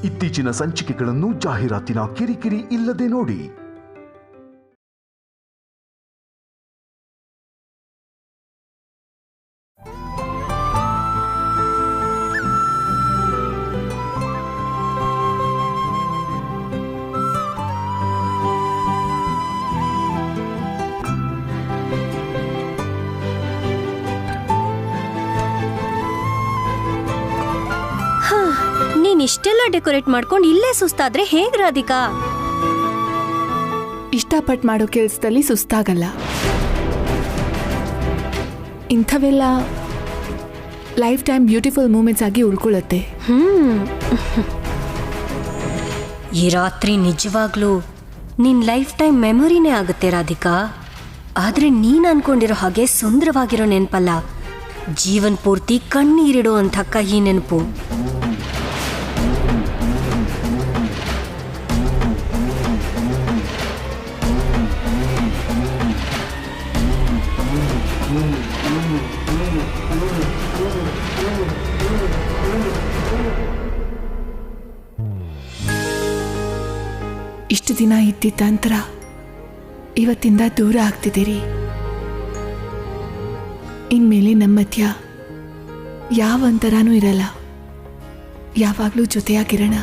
ಇತ್ತೀಚಿನ ಸಂಚಿಕೆಗಳನ್ನು ಜಾಹೀರಾತಿನ ಕಿರಿಕಿರಿ ಇಲ್ಲದೆ ನೋಡಿ. ಇಷ್ಟೆಲ್ಲ ಡೆಕೋರೇಟ್ ಮಾಡ್ಕೊಂಡು ಇಲ್ಲೇ ಸುಸ್ತಾದ್ರೆ ಹೇಗ್ ರಾಧಿಕಾ? ಇಷ್ಟಪಟ್ಟು ಮಾಡೋ ಕೆಲಸದಲ್ಲಿ ಸುಸ್ತಾಗಲ್ಲ. ಇಂಥವೆಲ್ಲ ಲೈಫ್ ಟೈಮ್ ಬ್ಯೂಟಿಫುಲ್ ಮೂಮೆಂಟ್ಸ್ ಆಗಿ ಉಳ್ಕೊಳ್ಳುತ್ತೆ. ಈ ರಾತ್ರಿ ನಿಜವಾಗ್ಲೂ ನಿನ್ ಲೈಫ್ ಟೈಮ್ ಮೆಮೊರಿನೇ ಆಗುತ್ತೆ ರಾಧಿಕಾ. ಆದ್ರೆ ನೀನ್ ಅನ್ಕೊಂಡಿರೋ ಹಾಗೆ ಸುಂದರವಾಗಿರೋ ನೆನಪಲ್ಲ, ಜೀವನ್ ಪೂರ್ತಿ ಕಣ್ಣೀರಿಡೋ ಅಂತ ಕಹಿ ನೆನಪು. ಇಷ್ಟು ದಿನ ಇದ್ದಿದ್ದ ಅಂತರ ಇವತ್ತಿಂದ ದೂರ ಆಗ್ತಿದ್ದೀರಿ. ಇನ್ಮೇಲೆ ನಮ್ಮ ಮಧ್ಯ ಯಾವ ಅಂತರಾನೂ ಇರಲ್ಲ, ಯಾವಾಗಲೂ ಜೊತೆಯಾಗಿರೋಣ.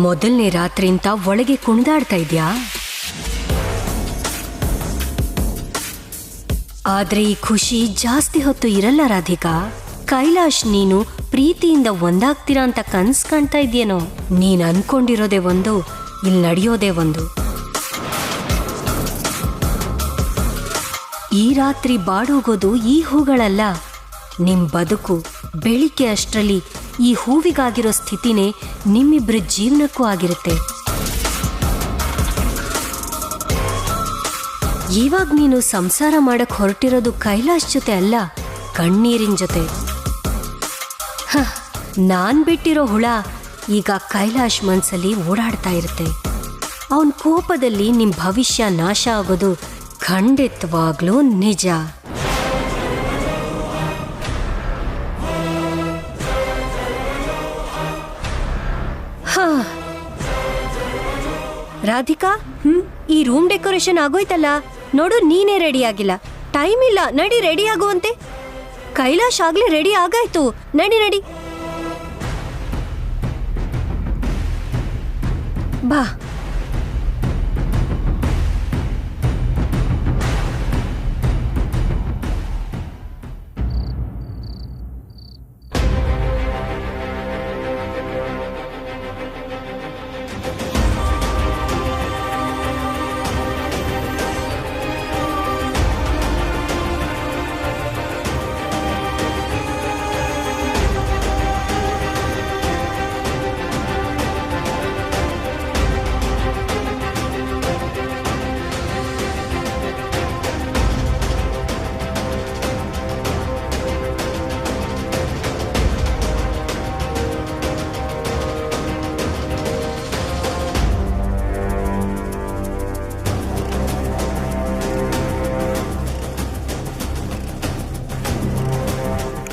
ಮೊದಲನೇ ರಾತ್ರಿ ಅಂತ ಒಳಗೆ ಕುಣಿದಾಡ್ತಾ ಇದ್ಯಾ? ಆದ್ರೆ ಈ ಖುಷಿ ಜಾಸ್ತಿ ಹೊತ್ತು ಇರಲ್ಲ ರಾಧಿಕಾ. ಕೈಲಾಶ್ ನೀನು ಪ್ರೀತಿಯಿಂದ ಒಂದಾಗ್ತೀರಾ ಅಂತ ಕನ್ಸ್ ಕಾಣ್ತಾ ಇದೆಯೇನೋ? ನೀನ್ ಅನ್ಕೊಂಡಿರೋದೇ ಒಂದು, ಇಲ್ಲಿ ನಡೆಯೋದೇ ಒಂದು. ಈ ರಾತ್ರಿ ಬಾಡೋಗೋದು ಈ ಹೂಗಳಲ್ಲ, ನಿಮ್ ಬದುಕು. ಬೆಳಿಗ್ಗೆ ಅಷ್ಟರಲ್ಲಿ ಈ ಹೂವಿಗಾಗಿರೋ ಸ್ಥಿತಿನೇ ನಿಮ್ಮಿಬ್ರ ಜೀವನಕ್ಕೂ ಆಗಿರುತ್ತೆ. ಇವಾಗ ನೀನು ಸಂಸಾರ ಮಾಡಕ್ ಹೊರಟಿರೋದು ಕೈಲಾಶ್ ಜೊತೆ ಅಲ್ಲ, ಕಣ್ಣೀರಿನ ಜೊತೆ. ನಾನ್ ಬಿಟ್ಟಿರೋ ಹುಳ ಈಗ ಕೈಲಾಶ್ ಮನ್ಸಲ್ಲಿ ಓಡಾಡ್ತಾ ಇರುತ್ತೆ. ಅವನ್ ಕೋಪದಲ್ಲಿ ನಿಮ್ ಭವಿಷ್ಯ ನಾಶ ಆಗೋದು ಖಂಡಿತವಾಗ್ಲೂ ನಿಜ. ರಾಧಿಕಾ, ಈ ರೂಮ್ ಡೆಕೋರೇಷನ್ ಆಗೋಯ್ತಲ್ಲ ನೋಡು, ನೀನೇ ರೆಡಿ ಆಗಿಲ್ಲ. ಟೈಮ್ ಇಲ್ಲ, ನಡಿ ರೆಡಿ ಆಗುವಂತೆ. ಕೈಲಾಶ್ ಆಗ್ಲೇ ರೆಡಿ ಆಗಾಯ್ತು, ನಡಿ ನಡಿ ಬಾ.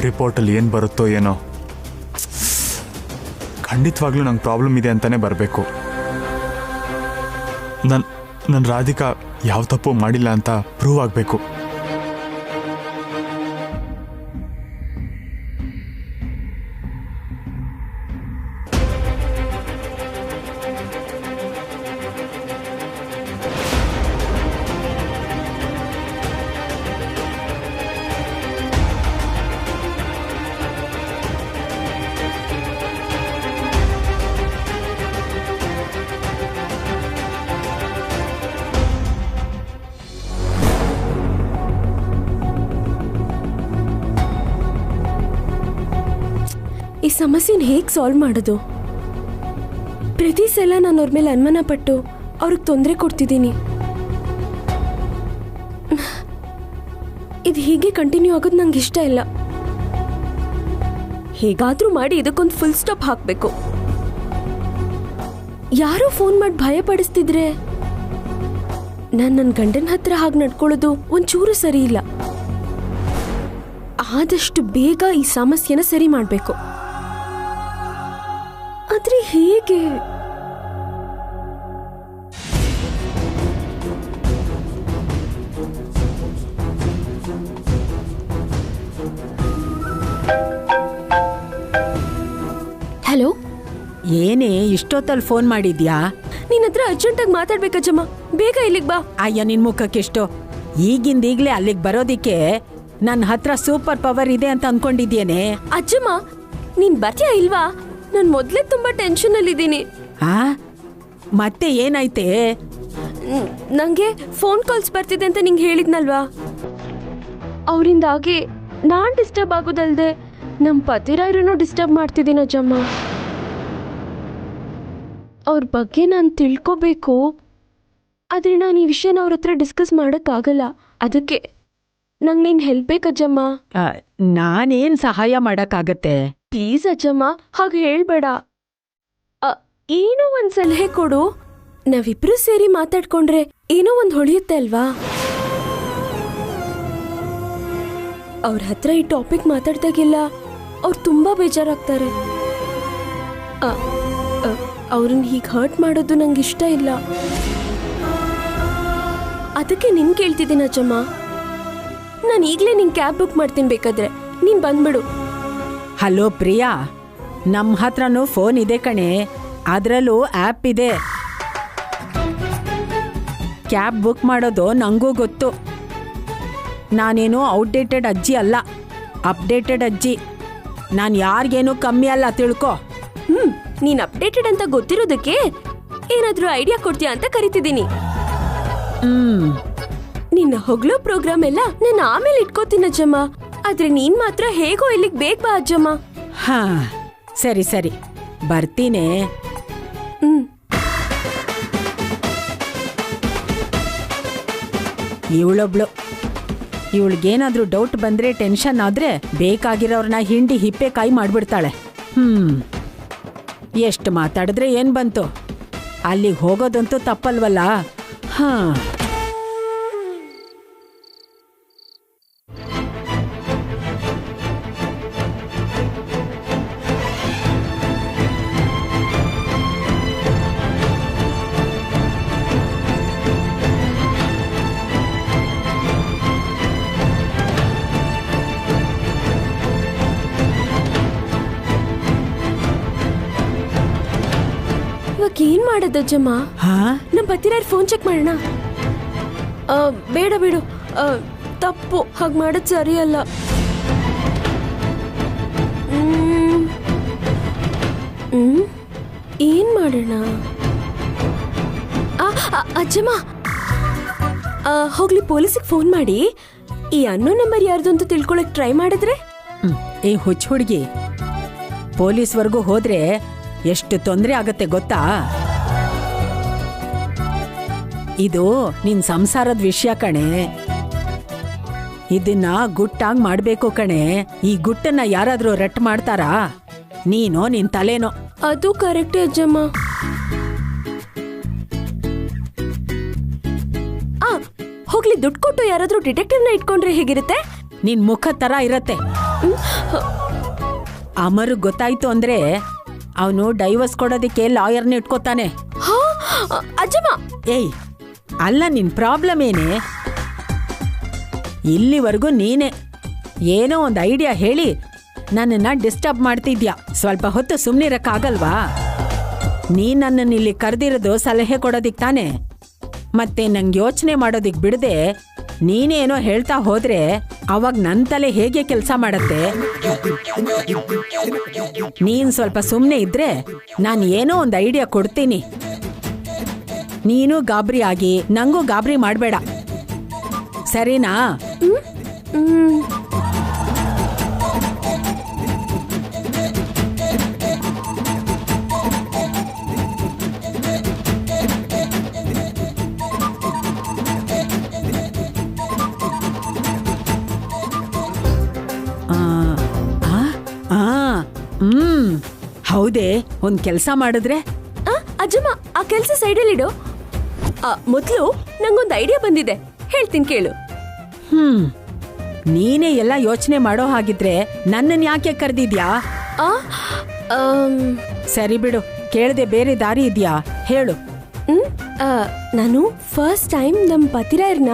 ರಿಪೋರ್ಟಲ್ಲಿ ಏನು ಬರುತ್ತೋ ಏನೋ, ಖಂಡಿತವಾಗ್ಲೂ ನಂಗೆ ಪ್ರಾಬ್ಲಮ್ ಇದೆ ಅಂತಲೇ ಬರಬೇಕು. ನನ್ನ ರಾಧಿಕಾ ಯಾವ ತಪ್ಪು ಮಾಡಿಲ್ಲ ಅಂತ ಪ್ರೂವ್ ಆಗಬೇಕು. ಈ ಸಮಸ್ಯೆನ ಹೇಗೆ ಸಾಲ್ವ್ ಮಾಡೋದು? ಪ್ರತಿ ಸಲ ನಾನು ಅವ್ರ ಮೇಲೆ ಅನುಮಾನ ಪಟ್ಟು ಅವ್ರಿಗೆ ತೊಂದರೆ ಕೊಡ್ತಿದ್ದೀನಿ. ಇದು ಹೀಗೆ ಕಂಟಿನ್ಯೂ ಆಗೋದು ನಂಗೆ ಇಷ್ಟ ಇಲ್ಲ. ಹೇಗಾದ್ರೂ ಮಾಡಿ ಇದಕ್ಕೊಂದು ಫುಲ್ ಸ್ಟಾಪ್ ಹಾಕಬೇಕು. ಯಾರೋ ಫೋನ್ ಮಾಡಿ ಭಯ ಪಡಿಸ್ತಿದ್ರೆ ನಾನು ನನ್ನ ಗಂಡನ ಹತ್ರ ಹಾಗೆ ನಡ್ಕೊಳ್ಳೋದು ಒಂಚೂರು ಸರಿ ಇಲ್ಲ. ಆದಷ್ಟು ಬೇಗ ಈ ಸಮಸ್ಯೆನ ಸರಿ ಮಾಡಬೇಕು. ಆದ್ರೆ ಹೇಗೆ? ಹಲೋ, ಏನೇ ಇಷ್ಟೊತ್ತಲ್ಲಿ ಫೋನ್ ಮಾಡಿದ್ಯಾ? ನಿನ್ನ ಹತ್ರ ಅರ್ಜೆಂಟಾಗಿ ಮಾತಾಡ್ಬೇಕಜ್ಜಮ್ಮ, ಬೇಗ ಇಲ್ಲಿಗೆ ಬಾ. ಅಯ್ಯ, ನಿನ್ ಮುಖಕ್ಕೆಷ್ಟು ಈಗಿಂದೀಗ್ಲೇ ಅಲ್ಲಿಗೆ ಬರೋದಿಕ್ಕೆ ನನ್ನ ಹತ್ರ ಸೂಪರ್ ಪವರ್ ಇದೆ ಅಂತ ಅನ್ಕೊಂಡಿದ್ಯೇನೆ? ಅಜ್ಜಮ್ಮ, ನೀನ್ ಬರ್ತೀಯಾ ಇಲ್ವಾ? ನಾನು ಮೊದ್ಲೇ ತುಂಬಾ ಟೆನ್ಷನ್ ಅಲ್ಲಿದ್ದೀನಿ. ಆ ಮತ್ತೆ ಏನಾಯ್ತೆ? ನಂಗೆ ಫೋನ್ ಕಾಲ್ಸ್ ಬರ್ತಿದೆ ಅಂತ ನಿಂಗೆ ಹೇಳಿದ್ನಲ್ವಾ, ಅವರಿಂದಾಗಿ ನಾನ್ ಡಿಸ್ಟರ್ಬ್ ಆಗೋದಲ್ದೆ ನಮ್ಮ ಪತಿರಾಯರನ್ನು ಡಿಸ್ಟರ್ಬ್ ಮಾಡ್ತಿದ್ದೀನಿ ಅಜ್ಜಮ್ಮ. ಅವ್ರ ಬಗ್ಗೆ ನಾನು ತಿಳ್ಕೋಬೇಕು, ಆದರೆ ನಾನು ಈ ವಿಷಯನ ಅವ್ರ ಹತ್ರ ಡಿಸ್ಕಸ್ ಮಾಡೋಕ್ಕಾಗಲ್ಲ. ಅದಕ್ಕೆ ನಂಗೆ ನೀನು ಹೆಲ್ಪ್ ಬೇಕಜ್ಜಮ್ಮ. ನಾನೇನ್ ಸಹಾಯ ಮಾಡಕ್ಕಾಗತ್ತೆ? ಪ್ಲೀಸ್ ಅಜ್ಜಮ್ಮ, ಹಾಗೆ ಹೇಳ್ಬೇಡ. ಏನೋ ಒಂದು ಸಲಹೆ ಕೊಡು. ನಾವಿಬ್ರು ಸೇರಿ ಮಾತಾಡ್ಕೊಂಡ್ರೆ ಏನೋ ಒಂದು ಹೊಳೆಯುತ್ತೆ ಅಲ್ವಾ? ಅವ್ರ ಹತ್ರ ಈ ಟಾಪಿಕ್ ಮಾತಾಡ್ದಾಗೆಲ್ಲ ಅವ್ರು ತುಂಬಾ ಬೇಜಾರಾಗ್ತಾರೆ. ಅವ್ರನ್ನ ಹೀಗೆ ಹರ್ಟ್ ಮಾಡೋದು ನಂಗೆ ಇಷ್ಟ ಇಲ್ಲ. ಅದಕ್ಕೆ ನಿನ್ ಕೇಳ್ತಿದ್ದೀನಿ ಅಜ್ಜಮ್ಮ. ನಾನು ಈಗಲೇ ನಿನ್ ಕ್ಯಾಬ್ ಬುಕ್ ಮಾಡ್ತೀನಿ, ಬೇಕಾದ್ರೆ ನೀನ್ ಬಂದ್ಬಿಡು. ಹಲೋ ಪ್ರಿಯಾ, ನಮ್ಮ ಹತ್ರನೂ ಫೋನ್ ಇದೆ ಕಣೆ, ಅದರಲ್ಲೂ ಆ್ಯಪ್ ಇದೆ. ಕ್ಯಾಬ್ ಬುಕ್ ಮಾಡೋದು ನಂಗೂ ಗೊತ್ತು. ನಾನೇನು ಔಟ್ಡೇಟೆಡ್ ಅಜ್ಜಿ ಅಲ್ಲ, ಅಪ್ಡೇಟೆಡ್ ಅಜ್ಜಿ. ನಾನು ಯಾರಿಗೇನು ಕಮ್ಮಿ ಅಲ್ಲ, ತಿಳ್ಕೊ. ನೀನ್ ಅಪ್ಡೇಟೆಡ್ ಅಂತ ಗೊತ್ತಿರೋದಕ್ಕೆ ಏನಾದ್ರೂ ಐಡಿಯಾ ಕೊಡ್ತೀಯಾ ಅಂತ ಕರಿತಿದ್ದೀನಿ. ನಿನ್ನ ಹೊಗಳೋ ಪ್ರೋಗ್ರಾಮ್ ಎಲ್ಲ ನಾನು ಆಮೇಲೆ ಇಟ್ಕೋತೀನಿ ಅಜ್ಜಮ್ಮ, ಆದ್ರೆ ನೀನ್ ಮಾತ್ರ ಹೇಗೋ ಇಲ್ಲಿಗೆ ಬೇಗ ಬಾ ಅಜ್ಜಮ್ಮ. ಹಾ, ಸರಿ ಸರಿ, ಬರ್ತೀನಿ. ಇವಳೊಬ್ಳು, ಇವಳಿಗೇನಾದ್ರೂ ಡೌಟ್ ಬಂದ್ರೆ, ಟೆನ್ಷನ್ ಆದ್ರೆ ಬೇಕಾಗಿರೋರ್ನ ಹಿಂಡಿ ಹಿಪ್ಪೆ ಕಾಯಿ ಮಾಡ್ಬಿಡ್ತಾಳೆ. ಎಷ್ಟು ಮಾತಾಡಿದ್ರೆ ಏನ್ ಬಂತು, ಅಲ್ಲಿಗೆ ಹೋಗೋದಂತೂ ತಪ್ಪಲ್ವಲ್ಲ. ಹಾ, ಏನ್ ಮಾಡೋದಜ್ಜಮ್ಮ? ನಮ್ಮ ಪತಿರಾಯರ್ ಫೋನ್ ಚೆಕ್ ಮಾಡೋಣ. ಬೇಡ ಬಿಡು, ತಪ್ಪು, ಹಾಗೆ ಮಾಡೋದು ಸರಿಯಲ್ಲ. ಏನ್ ಮಾಡೋಣ? ಅಜ್ಜಮ್ಮ, ಹೋಗ್ಲಿ ಪೊಲೀಸಿಗೆ ಫೋನ್ ಮಾಡಿ ಈ ಅನ್ನೋ ನಂಬರ್ ಯಾರ್ದು ಅಂತ ತಿಳ್ಕೊಳಕ್ ಟ್ರೈ ಮಾಡಿದ್ರೆ? ಏ ಹುಚ್ಚ ಹುಡುಗಿ, ಪೊಲೀಸ್ವರೆಗೂ ಹೋದ್ರೆ ಎಷ್ಟು ತೊಂದರೆ ಆಗತ್ತೆ ಗೊತ್ತಾ? ಇದು ನಿನ್ ಸಂಸಾರದ ವಿಷಯ ಕಣೆ, ಇದನ್ನ ಗುಟ್ಟಾಗಿ ಮಾಡ್ಬೇಕು ಕಣೆ. ಈ ಗುಟ್ಟನ್ನ ಯಾರಾದ್ರೂ ರಟ್ ಮಾಡ್ತಾರಾ? ನೀನೋ ನಿನ್ ತಲೆನೋ. ಅದು ಕರೆಕ್ಟ್ ಅಜ್ಜಮ್ಮ. ಹೋಗ್ಲಿ, ದುಡ್ಡು ಕೊಟ್ಟು ಯಾರಾದ್ರೂ ಡಿಟೆಕ್ಟಿವ್ನ ಇಟ್ಕೊಂಡ್ರೆ ಹೇಗಿರುತ್ತೆ? ನಿನ್ ಮುಖ ತರ ಇರತ್ತೆ. ಅಮರು ಗೊತ್ತಾಯ್ತು ಅಂದ್ರೆ ಅವನು ಡೈವರ್ಸ್ ಕೊಡೋದಿಕ್ಕೆ ಲಾಯರ್ನ ಇಟ್ಕೋತಾನೆ. ಅಜ್ಜಮ್ಮ, ಏಯ್ ಅಲ್ಲ, ನಿನ್ ಪ್ರಾಬ್ಲಮ್ ಏನೇ? ಇಲ್ಲಿವರೆಗೂ ನೀನೆ ಏನೋ ಒಂದು ಐಡಿಯಾ ಹೇಳಿ ನನ್ನನ್ನ ಡಿಸ್ಟರ್ಬ್ ಮಾಡ್ತಿದ್ಯಾ. ಸ್ವಲ್ಪ ಹೊತ್ತು ಸುಮ್ಮನಿರಕ್ಕಾಗಲ್ವಾ? ನೀನ್ ನನ್ನನ್ನು ಇಲ್ಲಿ ಕರೆದಿರೋದು ಸಲಹೆ ಕೊಡೋದಿಕ್ ತಾನೆ, ಮತ್ತೆ ನಂಗೆ ಯೋಚನೆ ಮಾಡೋದಿಕ್ ಬಿಡದೆ ನೀನೇನೋ ಹೇಳ್ತಾ ಹೋದ್ರೆ ಅವಾಗ ನನ್ ತಲೆ ಹೇಗೆ ಕೆಲಸ ಮಾಡತ್ತೆ? ನೀನ್ ಸ್ವಲ್ಪ ಸುಮ್ಮನೆ ಇದ್ರೆ ನಾನು ಏನೋ ಒಂದು ಐಡಿಯಾ ಕೊಡ್ತೀನಿ. ನೀನು ಗಾಬರಿ ಆಗಿ ನಂಗೂ ಗಾಬರಿ ಮಾಡಬೇಡ, ಸರಿನಾ? ಹೌದೇ, ಒಂದ್ ಕೆಲ್ಸ ಮಾಡಿದ್ರೆ? ಅಜ್ಜಮ್ಮ, ಆ ಕೆಲ್ಸ ಸೈಡಲ್ಲಿಡು. ಮೊದ್ಲು ನಂಗೊಂದು ಐಡಿಯಾ ಬಂದಿದೆ, ಹೇಳ್ತೀನಿ ಕೇಳು. ನೀನೇ ಎಲ್ಲ ಯೋಚನೆ ಮಾಡೋ ಹಾಗಿದ್ರೆ ನನ್ನನ್ ಯಾಕೆ ಕರೆದಿದ್ಯಾ? ಆ ಸರಿ ಬಿಡು, ಕೇಳದೆ ಬೇರೆ ದಾರಿ ಇದೆಯಾ ಹೇಳು. ಆ, ನಾನು ಫಸ್ಟ್ ಟೈಮ್ ನಮ್ಮ ಪತಿರಾಯರ್ನ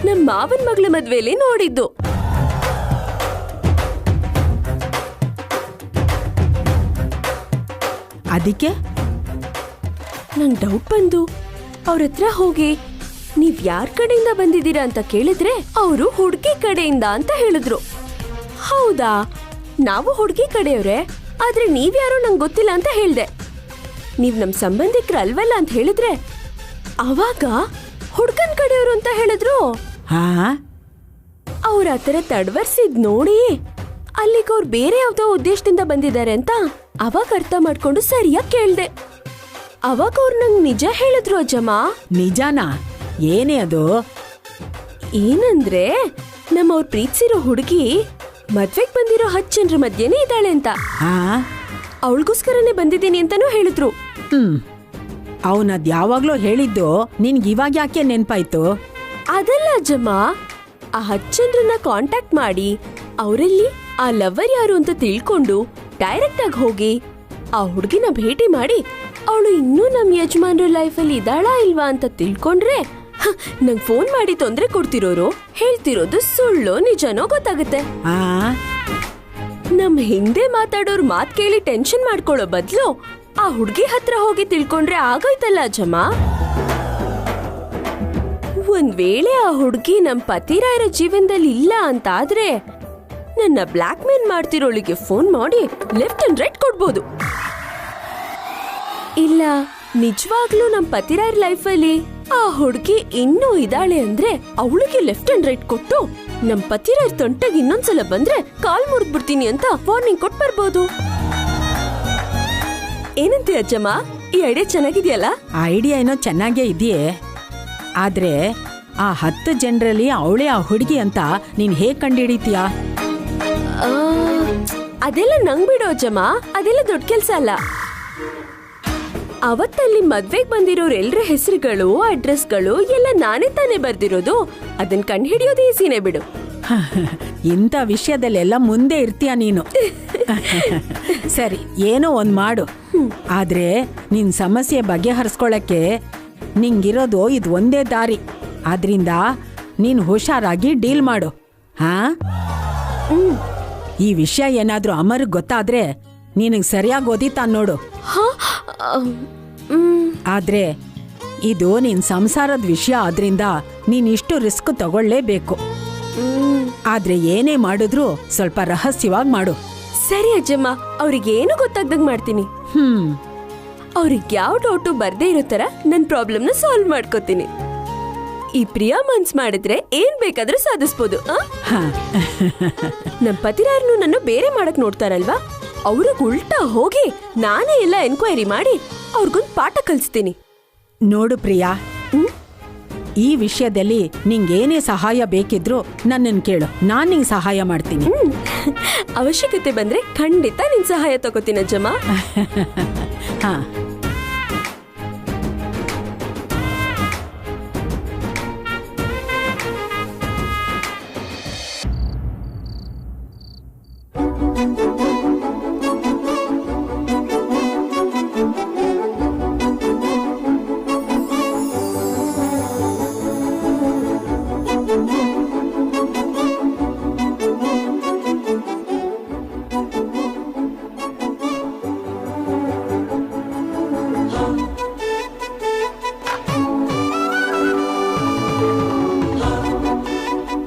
ನಮ್ಮ ಮಾವನ ಮಗಳ ಮದ್ವೆಲಿ ನೋಡಿದ್ದು. ಅದಕ್ಕೆ ನಂಗೆ ಡೌಟ್ ಬಂದು ಅವ್ರ ಹತ್ರ ಹೋಗಿ ನೀವ್ ಯಾರ್ ಕಡೆಯಿಂದ ಬಂದಿದ್ದೀರಾ ಅಂತ ಕೇಳಿದ್ರೆ ಅವರು ಹುಡುಗಿ ಕಡೆಯಿಂದ ಅಂತ ಹೇಳಿದ್ರು. ಹೌದಾ, ನಾವು ಹುಡುಗಿ ಕಡೆಯವ್ರೆ, ಆದ್ರೆ ನೀವ್ಯಾರೋ ನಂಗೆ ಗೊತ್ತಿಲ್ಲ ಅಂತ ಹೇಳ್ದೆ. ನೀವ್ ನಮ್ ಸಂಬಂಧಿಕರಲ್ವಲ್ಲ ಅಂತ ಹೇಳಿದ್ರೆ ಅವಾಗ ಹುಡ್ಗನ್ ಕಡೆಯವರು ಅಂತ ಹೇಳಿದ್ರು. ಹಾ ಅವ್ರ ಹತ್ರ ತಡ್ವರ್ಸಿದ್ ನೋಡಿ ಅಲ್ಲಿಗೆ ಅವ್ರು ಬೇರೆ ಯಾವ್ದೋ ಉದ್ದೇಶದಿಂದ ಬಂದಿದ್ದಾರೆ ಅಂತ ಅವಾಗ ಅರ್ಥ ಮಾಡ್ಕೊಂಡು ಸರಿಯಾಗಿ ಕೇಳ್ದೆ. ಅವಾಗ ಅವ್ರು ನಂಗೆ ನಿಜ ಹೇಳಿದ್ರು ಅಜ್ಜಮ್ಮ. ನಿಜಾನಾ? ಏನೇ ಅದು? ಏನಂದ್ರೆ ಅವ್ರ ಪ್ರೀತಿಸಿರೋ ಹುಡುಗಿ ಮದ್ವೆಗ್ ಬಂದಿರೋ 10 ಜನರ ಮಧ್ಯೆನೇ ಇದ್ದಾಳೆ ಅಂತ. ಹಾ ಅವಳಿಗೋಸ್ಕರನೇ ಬಂದಿದ್ದೀನಿ ಅಂತಾನೂ ಹೇಳಿದ್ರು. ಅವನದ್ ಯಾವಾಗ್ಲೂ ಹೇಳಿದ್ದು ನಿನ್ಗೆ ಇವಾಗ ಯಾಕೆ ನೆನ್ಪಾಯ್ತು? ಅದಲ್ಲ ಅಜ್ಜಮ್ಮ, ಆ 10 ಜನರನ್ನ ಕಾಂಟ್ಯಾಕ್ಟ್ ಮಾಡಿ ಅವರಲ್ಲಿ ಆ ಲವರ್ ಯಾರು ಅಂತ ತಿಳ್ಕೊಂಡು ಡೈರೆಕ್ಟ್ ಆಗಿ ಹೋಗಿ ಆ ಹುಡುಗಿನ ಭೇಟಿ ಮಾಡಿ ಅವಳು ಇನ್ನೂ ನಮ್ ಯಜಮಾನ್ರ ಲೈಫಲ್ಲಿ ಇದ್ದಾಳಾ ಇಲ್ವಾ ಅಂತ ತಿಳ್ಕೊಂಡ್ರೆ ನಂಗ್ ಫೋನ್ ಮಾಡಿ ತೊಂದ್ರೆ ಕೊಡ್ತಿರೋರು ಹೇಳ್ತಿರೋದು ಸುಳ್ಳೋ ನಿಜನೋ ಗೊತ್ತಾಗುತ್ತೆ. ನಮ್ ಹಿಂದೆ ಮಾತಾಡೋರ್ ಮಾತ್ ಕೇಳಿ ಟೆನ್ಷನ್ ಮಾಡ್ಕೊಳ್ಳೋ ಬದ್ಲು ಆ ಹುಡ್ಗಿ ಹತ್ರ ಹೋಗಿ ತಿಳ್ಕೊಂಡ್ರೆ ಆಗೋಯ್ತಲ್ಲ ಅಜ್ಜಮ್ಮ. ಒಂದ್ ವೇಳೆ ಆ ಹುಡ್ಗಿ ನಮ್ ಪತಿರಾಯರ ಜೀವನದಲ್ಲಿ ಇಲ್ಲ ಅಂತ ಆದ್ರೆ ನನ್ನ ಬ್ಲಾಕ್ ಮೇಲ್ ಮಾಡ್ತಿರೋಳಿಗೆ ಫೋನ್ ಮಾಡಿ ಲೆಫ್ಟ್ ಅಂಡ್ ರೈಟ್ ಕೊಡ್ಬೋದು. ಇಲ್ಲ ನಿಜವಾಗ್ಲೂ ನಮ್ ಪತಿರಾಯರ್ ಲೈಫಲ್ಲಿ ಆ ಹುಡ್ಗಿ ಇನ್ನೂ ಇದ್ದಾಳೆ ಅಂದ್ರೆ ಅವಳಿಗೆ ಲೆಫ್ಟ್ ಅಂಡ್ ರೈಟ್ ಕೊಟ್ಟು ನಮ್ ಪತಿರಾಯರ್ ತೊಂಟೆಗೆ ಇನ್ನೊಂದ್ಸಲ ಬಂದ್ರೆ ಕಾಲ್ ಮುರಿದ್ಬಿಡ್ತೀನಿ ಅಂತ ವಾರ್ನಿಂಗ್ ಕೊಟ್ಟು ಬರ್ಬೋದು. ಏನಂತೆ ಅಜ್ಜಮ್ಮ, ಈ ಐಡಿಯಾ ಚೆನ್ನಾಗಿದೆಯಲ್ಲ? ಐಡಿಯಾ ಏನೋ ಚೆನ್ನಾಗೇ ಇದೆಯೇ, ಆದ್ರೆ ಆ 10 ಜನರಲ್ಲಿ ಅವಳೇ ಆ ಹುಡುಗಿ ಅಂತ ನೀನ್ ಹೇಗ್ ಕಂಡಿಡಿತೀಯಾ? ಅದೆಲ್ಲ ನಂಗ್ ಬಿಡೋ ಅಜ್ಜಮ್ಮ, ಅದೆಲ್ಲ ದೊಡ್ಡ ಕೆಲ್ಸ ಅಲ್ಲ. ಅವತ್ತಲ್ಲಿ ಮದ್ವೆಗ್ ಬಂದಿರೋರ್ ಎಲ್ರ ಹೆಸರುಗಳು ಅಡ್ರೆಸ್ಗಳು ಎಲ್ಲ ನಾನೇ ತಾನೇ ಬರ್ದಿರೋದು. ಅದನ್ ಕಂಡು ಹಿಡಿಯೋದು ಈಸಿನೇ ಬಿಡು. ಇಂಥ ವಿಷಯದಲ್ಲೆಲ್ಲ ಮುಂದೆ ಇರ್ತೀಯ ನೀನು. ಸರಿ, ಏನೋ ಒಂದ್ ಮಾಡು. ಆದ್ರೆ ನಿನ್ ಸಮಸ್ಯೆ ಬಗೆಹರಿಸ್ಕೊಳಕ್ಕೆ ನಿಂಗಿರೋದು ಇದು ಒಂದೇ ದಾರಿ. ಆದ್ರಿಂದ ನೀನ್ ಹುಷಾರಾಗಿ ಡೀಲ್ ಮಾಡು. ಹಾ, ಈ ವಿಷಯ ಏನಾದ್ರೂ ಅಮರ್ಗ್ ಗೊತ್ತಾದ್ರೆ ನಿನಗ್ ಸರಿಯಾಗಿ ಓದಿತಾನ್ ನೋಡು. ಆದ್ರೆ ಇದು ನಿನ್ ಸಂಸಾರದ ವಿಷಯ ಆದ್ರಿಂದ ನೀನ್ ಇಷ್ಟು ರಿಸ್ಕ್ ತಗೊಳ್ಳೇಬೇಕು. ಆದ್ರೆ ಏನೇ ಮಾಡಿದ್ರು ಸ್ವಲ್ಪ ರಹಸ್ಯವಾಗಿ ಮಾಡು. ಸರಿ ಅಜ್ಜಮ್ಮ, ಅವ್ರಿಗೇನು ಗೊತ್ತಾಗ್ದಂಗ್ ಮಾಡ್ತೀನಿ. ಅವ್ರಿಗೆ ಯಾವ ಡೌಟು ಬರ್ದೇ ಇರೋ ತರ ನನ್ ಪ್ರಾಬ್ಲಮ್ನ ಸಾಲ್ವ್ ಮಾಡ್ಕೋತೀನಿ. ಈ ಪ್ರಿಯಾ ಮನ್ಸ್ ಮಾಡಿದ್ರೆ ಏನ್ ಬೇಕಾದ್ರೂ ಸಾಧಿಸ್ಬೋದು. ನಮ್ ಪತಿರಾರನು ನನ್ನ ಬೇರೆ ಮಾಡಕ್ ನೋಡ್ತಾರಲ್ವಾ, ಅವ್ರಿಗೆ ಉಲ್ಟಾ ಹೋಗಿ ನಾನೇ ಎಲ್ಲ ಎನ್ಕ್ವೈರಿ ಮಾಡಿ ಅವ್ರಿಗೊಂದು ಪಾಠ ಕಲಿಸ್ತೀನಿ. ನೋಡು ಪ್ರಿಯಾ, ಈ ವಿಷಯದಲ್ಲಿ ನಿಂಗೇನೇ ಸಹಾಯ ಬೇಕಿದ್ರು ನನ್ನನ್ನು ಕೇಳು, ನಾನ್ ನಿಂಗೆ ಸಹಾಯ ಮಾಡ್ತೀನಿ. ಅವಶ್ಯಕತೆ ಬಂದ್ರೆ ಖಂಡಿತ ನಿನ್ ಸಹಾಯ ತಗೋತೀನಿ ಅಜ್ಜಮ್ಮ. ಹಾ,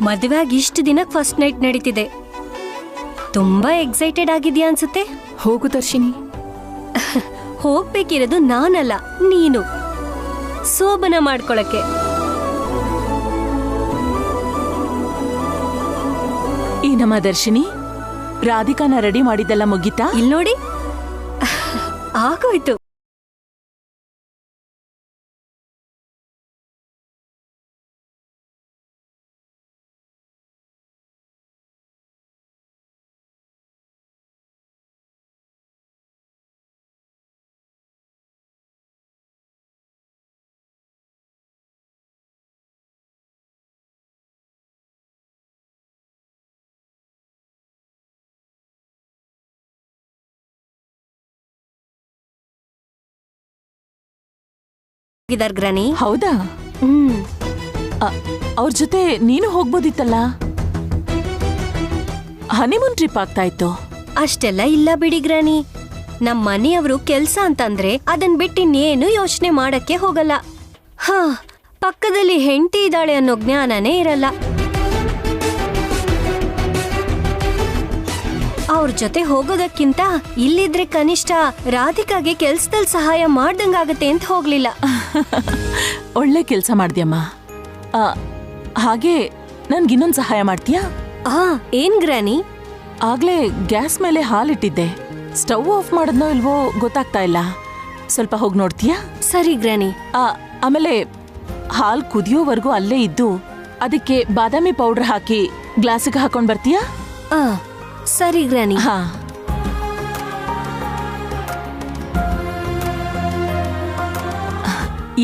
ಮದುವೆಯಾಗಿ ಇಷ್ಟು ದಿನಕ್ಕೆ ಫಸ್ಟ್ ನೈಟ್ ನಡೀತಿದೆ. ತುಂಬಾ ಎಕ್ಸೈಟೆಡ್ ಆಗಿದ್ಯಾ ಅನ್ಸುತ್ತೆ. ಹೋಗು ದರ್ಶಿನಿ. ಹೋಗ್ಬೇಕಿರೋದು ನಾನಲ್ಲ, ನೀನು ಸೋಬನ ಮಾಡ್ಕೊಳಕ್ಕೆ. ಏನಮ್ಮ ದರ್ಶಿನಿ, ರಾಧಿಕಾನ ರೆಡಿ ಮಾಡಿದ್ದೆಲ್ಲ ಮುಗಿತಾ? ಇಲ್ಲಿ ನೋಡಿ, ಆಗೋಯ್ತು. ಇದಾರ್ ಗ್ರಾನಿ. ಹೌದಾ? ಅವ್ರ ಜೊತೆ ನೀನು ಹೋಗ್ಬೋದಿತ್ತಲ್ಲ, ಹನಿಮೂನ್ ಟ್ರಿಪ್ ಆಗ್ತಾ ಇತ್ತು. ಅಷ್ಟೆಲ್ಲ ಇಲ್ಲ ಬಿಡಿ ಗ್ರಾನಿ. ನಮ್ ಮನೆಯವರು ಕೆಲ್ಸ ಅಂತಂದ್ರೆ ಅದನ್ ಬಿಟ್ಟು ಇನ್ನೇನು ಯೋಚನೆ ಮಾಡಕ್ಕೆ ಹೋಗಲ್ಲ. ಹಾ, ಪಕ್ಕದಲ್ಲಿ ಹೆಂಡತಿ ಇದ್ದಾಳೆ ಅನ್ನೋ ಜ್ಞಾನನೇ ಇರಲ್ಲ. ಅವ್ರ ಜೊತೆ ಹೋಗೋದಕ್ಕಿಂತ ಇಲ್ಲಿದ್ರೆ ಕನಿಷ್ಠ ರಾಧಿಕಾಗೆ ಕೆಲ್ಸದಲ್ಲಿ ಸಹಾಯ ಮಾಡ್ದಂಗಾಗತ್ತೆ ಅಂತ ಹೋಗ್ಲಿಲ್ಲ. ಒಳ್ಳೆ ಕೆಲ್ಸ ಮಾಡ್ದ್ಯಮ್ಮ. ಹಾಗೆ ನನ್ಗಿನ್ನೊಂದ್ ಸಹಾಯ ಮಾಡ್ತೀಯಾ? ಏನ್ ಗ್ರಾನಿ? ಆಗ್ಲೇ ಗ್ಯಾಸ್ ಮೇಲೆ ಹಾಲಿಟ್ಟಿದ್ದೆ, ಸ್ಟವ್ ಆಫ್ ಮಾಡದ್ನೋ ಇಲ್ವೋ ಗೊತ್ತಾಗ್ತಾ ಇಲ್ಲ. ಸ್ವಲ್ಪ ಹೋಗಿ ನೋಡ್ತೀಯಾ? ಸರಿ ಗ್ರಾನಿ. ಆಮೇಲೆ ಹಾಲ್ ಕುದಿಯೋವರೆಗೂ ಅಲ್ಲೇ ಇದ್ದು ಅದಕ್ಕೆ ಬಾದಾಮಿ ಪೌಡರ್ ಹಾಕಿ ಗ್ಲಾಸಿಗೆ ಹಾಕೊಂಡ್ ಬರ್ತೀಯಾ? ಸರಿ ಗ್ರಾನಿ. ಹಾ.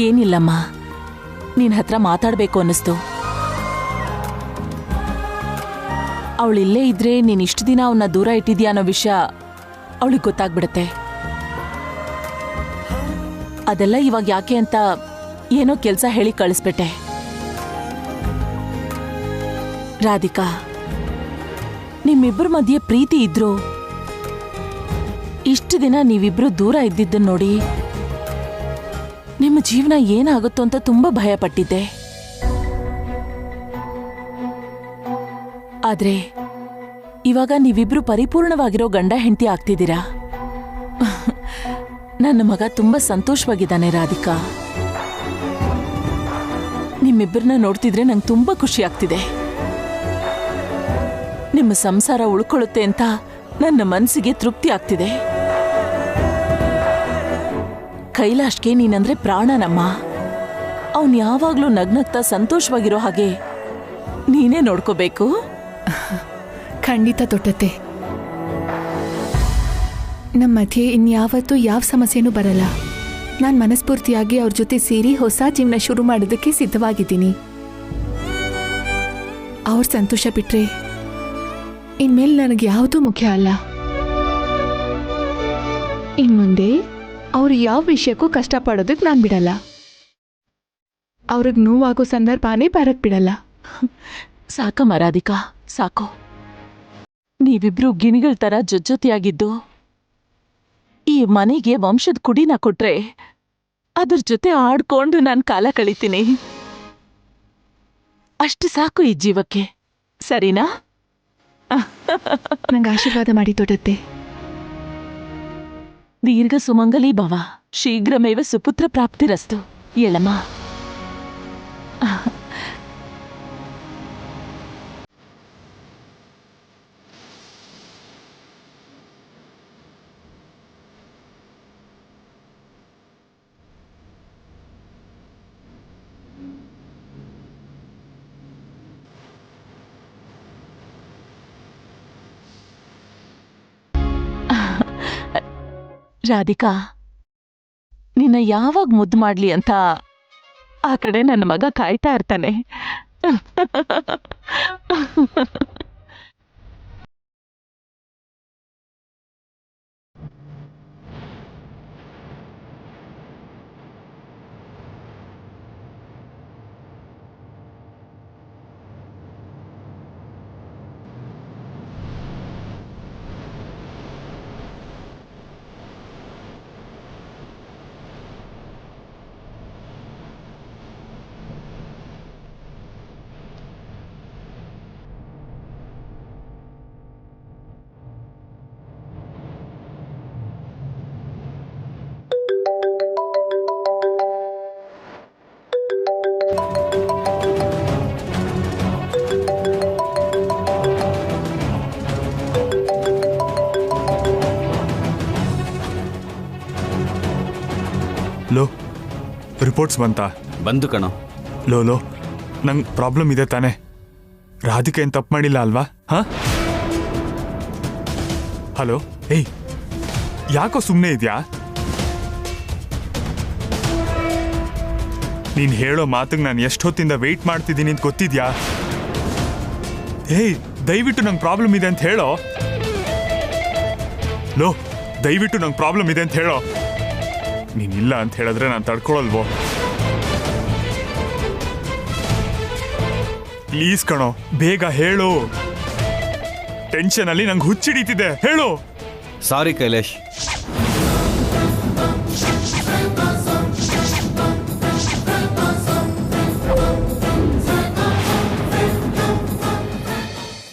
ಏನಿಲ್ಲಮ್ಮ, ನಿನ್ ಹತ್ರ ಮಾತಾಡ್ಬೇಕು ಅನ್ನಿಸ್ತು. ಅವಳಿಲ್ಲೇ ಇದ್ರೆ ನೀನ್ ಇಷ್ಟು ದಿನ ಅವನ್ನ ದೂರ ಇಟ್ಟಿದ್ಯಾ ಅನ್ನೋ ವಿಷಯ ಅವಳಿಗೆ ಗೊತ್ತಾಗ್ಬಿಡತ್ತೆ. ಅದೆಲ್ಲ ಇವಾಗ ಯಾಕೆ ಅಂತ ಏನೋ ಕೆಲ್ಸ ಹೇಳಿ ಕಳಿಸ್ಬಿಟ್ಟೆ. ರಾಧಿಕಾ, ನಿಮ್ಮಿಬ್ಬರ ಮಧ್ಯೆ ಪ್ರೀತಿ ಇದ್ರು ಇಷ್ಟು ದಿನ ನೀವಿಬ್ರು ದೂರ ಇದ್ದಿದ್ದನ್ನ ನೋಡಿ ನಿಮ್ಮ ಜೀವನ ಏನಾಗುತ್ತೋ ಅಂತ ತುಂಬಾ ಭಯ ಪಟ್ಟಿದ್ದೆ. ಆದ್ರೆ ಇವಾಗ ನೀವಿಬ್ರು ಪರಿಪೂರ್ಣವಾಗಿರೋ ಗಂಡ ಹೆಂಡತಿ ಆಗ್ತಿದ್ದೀರಾ. ನನ್ನ ಮಗ ತುಂಬಾ ಸಂತೋಷವಾಗಿದ್ದಾನೆ ರಾಧಿಕಾ. ನಿಮ್ಮಿಬ್ಬರನ್ನ ನೋಡ್ತಿದ್ರೆ ನಂಗೆ ತುಂಬಾ ಖುಷಿ ಆಗ್ತಿದೆ. ನಿಮ್ಮ ಸಂಸಾರ ಉಳ್ಕೊಳ್ಳುತ್ತೆ ಅಂತ ನನ್ನ ಮನಸ್ಸಿಗೆ ತೃಪ್ತಿ ಆಗ್ತಿದೆ. ಕೈಲಾಶ್ಗೆ ನೀನಂದ್ರೆ ಪ್ರಾಣನಮ್ಮ. ಅವನ್ ಯಾವಾಗ್ಲೂ ನಗ್ನಗ್ತಾ ಸಂತೋಷವಾಗಿರೋ ಹಾಗೆ ನೀನೇ ನೋಡ್ಕೋಬೇಕು. ಖಂಡಿತ ತೊಟ್ಟತ್ತೆ. ನಮ್ಮ ಮಧ್ಯೆ ಇನ್ಯಾವತ್ತೂ ಯಾವ ಸಮಸ್ಯೆನೂ ಬರಲ್ಲ. ನಾನು ಮನಸ್ಫೂರ್ತಿಯಾಗಿ ಅವ್ರ ಜೊತೆ ಸೇರಿ ಹೊಸ ಜೀವನ ಶುರು ಮಾಡೋದಕ್ಕೆ ಸಿದ್ಧವಾಗಿದ್ದೀನಿ. ಅವ್ರ ಸಂತೋಷ ಬಿಟ್ರೆ ಇನ್ಮೇಲೆ ನನಗೆ ಯಾವುದೂ ಮುಖ್ಯ ಅಲ್ಲ. ಇನ್ಮುಂದೆ ಅವ್ರು ಯಾವ ವಿಷಯಕ್ಕೂ ಕಷ್ಟಪಡೋದಕ್ಕೆ ನಾನು ಬಿಡಲ್ಲ. ಅವ್ರಿಗೆ ನೋವಾಗೋ ಸಂದರ್ಭನೇ ಬರಕ್ ಬಿಡಲ್ಲ. ಸಾಕಮ್ಮ ರಾಧಿಕಾ, ಸಾಕು. ನೀವಿಬ್ರು ಗಿಣಿಗಳ ತರ ಜೊತೆಯಾಗಿದ್ದು ಈ ಮನೆಗೆ ವಂಶದ ಕುಡಿನ ಕೊಟ್ರೆ ಅದ್ರ ಜೊತೆ ಆಡ್ಕೊಂಡು ನಾನು ಕಾಲ ಕಳಿತೀನಿ. ಅಷ್ಟು ಸಾಕು ಈ ಜೀವಕ್ಕೆ, ಸರಿನಾ? ನಂಗೆ ಆಶೀರ್ವಾದ ಮಾಡಿ ತೊಡತ್ತೆ. ದೀರ್ಘ ಸುಮಂಗಲಿ ಭವ, ಶೀಘ್ರಮೇವ ಸುಪುತ್ರ ಪ್ರಾಪ್ತಿರಸ್ತು. ಎಳಮ್ಮ. ರಾಧಿಕಾ, ನಿನ್ನ ಯಾವಾಗ ಮುದ್ದು ಮಾಡ್ಲಿ ಅಂತ ಆ ಕಡೆ ನನ್ನ ಮಗ ಕಾಯ್ತಾ ಇರ್ತಾನೆ. ಲೋ, ರಿಪೋರ್ಟ್ಸ್ ಬಂತಾ? ಬಂದು ಕಣೋ. ಲೋ ನಂಗೆ ಪ್ರಾಬ್ಲಮ್ ಇದೆ ತಾನೆ. ರಾಧಿಕಾ ಏನು ತಪ್ಪು ಮಾಡಿಲ್ಲ ಅಲ್ವಾ? ಹಾ, ಹಲೋ. ಏಯ್, ಯಾಕೋ ಸುಮ್ಮನೆ ಇದೆಯಾ? ನೀನು ಹೇಳೋ ಮಾತಿಗೆ ನಾನು ಎಷ್ಟು ಹೊತ್ತಿಂದ ವೆಯ್ಟ್ ಮಾಡ್ತಿದ್ದೀನಿ ಅಂತ ಗೊತ್ತಿದ್ಯಾ? ಏಯ್, ದಯವಿಟ್ಟು ನಂಗೆ ಪ್ರಾಬ್ಲಮ್ ಇದೆ ಅಂತ ಹೇಳೋ. ಲೋ, ದಯವಿಟ್ಟು ನಂಗೆ ಪ್ರಾಬ್ಲಮ್ ಇದೆ ಅಂತ ಹೇಳೋ. ನೀನಿಲ್ಲ ಅಂತ ಹೇಳಿದ್ರೆ ನಾನು ತಡ್ಕೊಳಲ್ವೋ? ಪ್ಲೀಸ್ ಕಣೋ, ಬೇಗ ಹೇಳು. ಟೆನ್ಷನ್ ಅಲ್ಲಿ ನಂಗೆ ಹುಚ್ಚಿಡೀತಿದೆ, ಹೇಳು. ಸಾರಿ ಕೈಲೇಶ್,